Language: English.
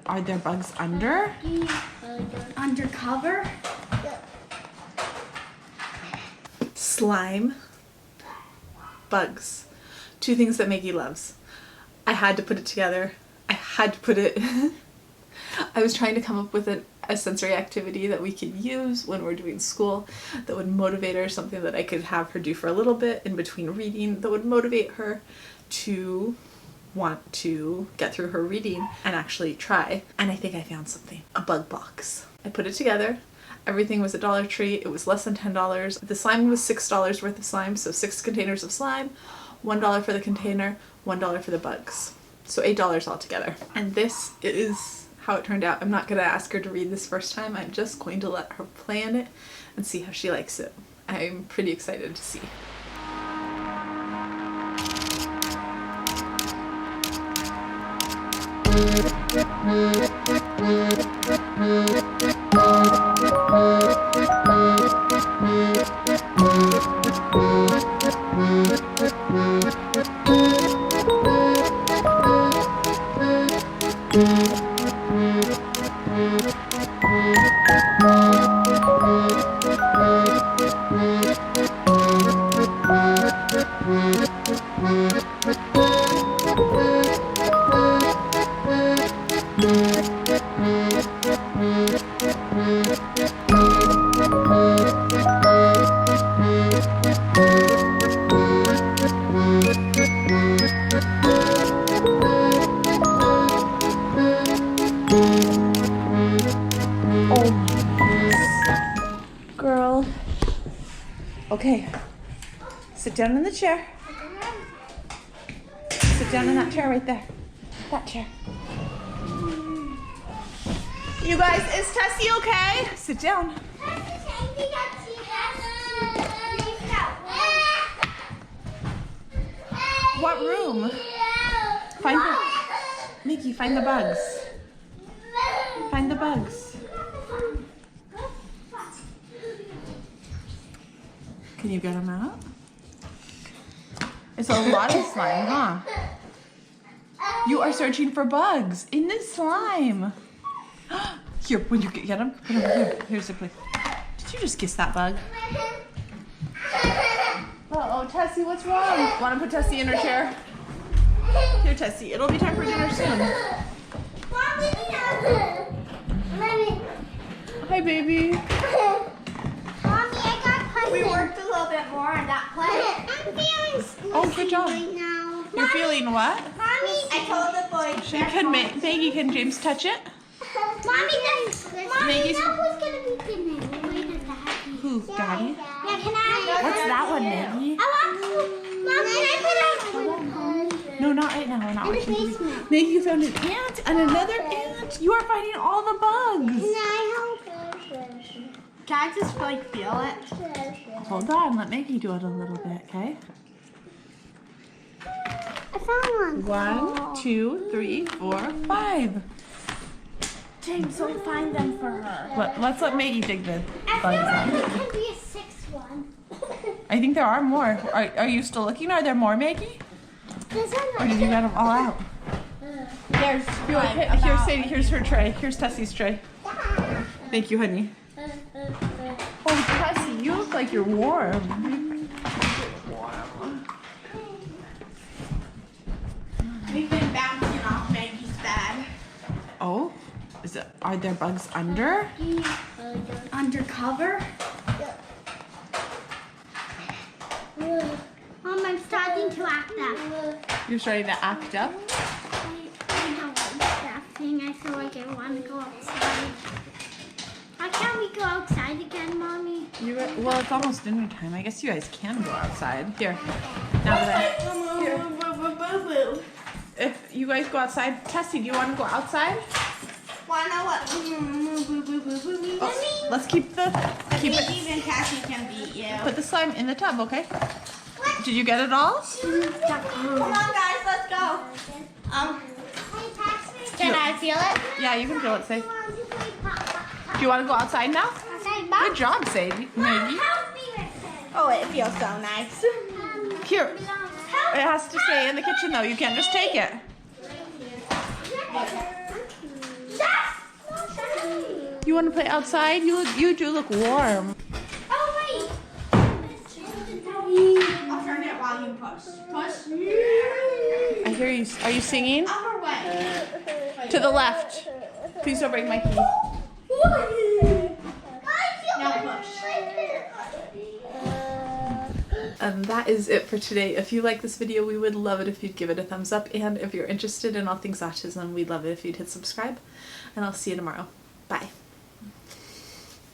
Are there bugs under? Undercover? Slime. Bugs. Two things that Maggie loves. I had to put it together. I had to put it... I was trying to come up with a sensory activity that we could use when we're doing school that would motivate her, something that I could have her do for a little bit in between reading that would motivate her to want to get through her reading and actually try. And I think I found something. A bug box. I put it together. Everything was a Dollar Tree. It was less than $10. The slime was $6 worth of slime, so 6 containers of slime, $1 for the container, $1 for the bugs. So $8 altogether. And this is how it turned out. I'm not going to ask her to read this first time. I'm just going to let her play in it and see how she likes it. I'm pretty excited to see. Girl. Okay. Sit down in the chair. Sit down in that chair right there. That chair. You guys, is Tessie okay? Sit down. What room? Find the... Mickey, find the bugs. Find the bugs. Can you get them out? It's a lot of slime, huh? You are searching for bugs in this slime. Here, when you get them, put them here. Here's the place. Did you just kiss that bug? Uh-oh, Tessie, what's wrong? Want to put Tessie in her chair? Here, Tessie. It'll be time for dinner soon. Hi, baby. Mommy, I got puzzles. We worked a little bit more on that play. I'm feeling squishy Oh, good job. right now. You're feeling what? Mommy, I told the boy. Maggie, can James touch it? Mommy, Maggie's... you know who's going to be getting Daddy? Who, Daddy? Yeah, can I? What's that one, Maggie? I want to. Mom, can I put on? No, not right now. We're not In the watching TV. basement. Maggie, you found an ant and another ant. You are finding all the bugs. Can I help? Can I just like feel it? Hold on, let Maggie do it a little bit, okay? I found one. 1, 2, 3, 4, 5. James, don't find them for her. Let's let Maggie dig the I bugs feel like out. there could be a sixth one. I think there are more. Are you still looking? Are there more, Maggie? There's one Or did you get them all out? There's Here, Sadie, here's her tray. Here's Tessie's tray. Thank you, honey. Oh, Tessie, you look like you're warm. We've been bouncing off Maggie's bed. Oh, are there bugs under? Undercover? Mom, I'm starting to act up. You're starting to act up? I don't like that thing. I feel like I want to go outside. Why can't we go outside again, Mommy? Well, it's almost dinner time. I guess you guys can go outside. Here. Now that if you guys go outside, Tessie, do you want to go outside? Wanna what? Oh, let's keep it. Even Cassie can beat you. Put the slime in the tub, okay? Did you get it all? Come on, guys, let's go. Can I feel it? Yeah, you can feel it, Sadie. Do you want to go outside now? Good job, Sadie. Maggie. Oh, it feels so nice. Here. It has to stay in the kitchen, though. You can't just take it. You want to play outside? You do look warm. Oh wait. I'll turn it while you push. Push. I hear you. Are you singing? Upper way. To the left. Please don't break my key. Now push. And that is it for today. If you like this video, we would love it if you'd give it a thumbs up. And if you're interested in all things autism, we'd love it if you'd hit subscribe. And I'll see you tomorrow. Bye.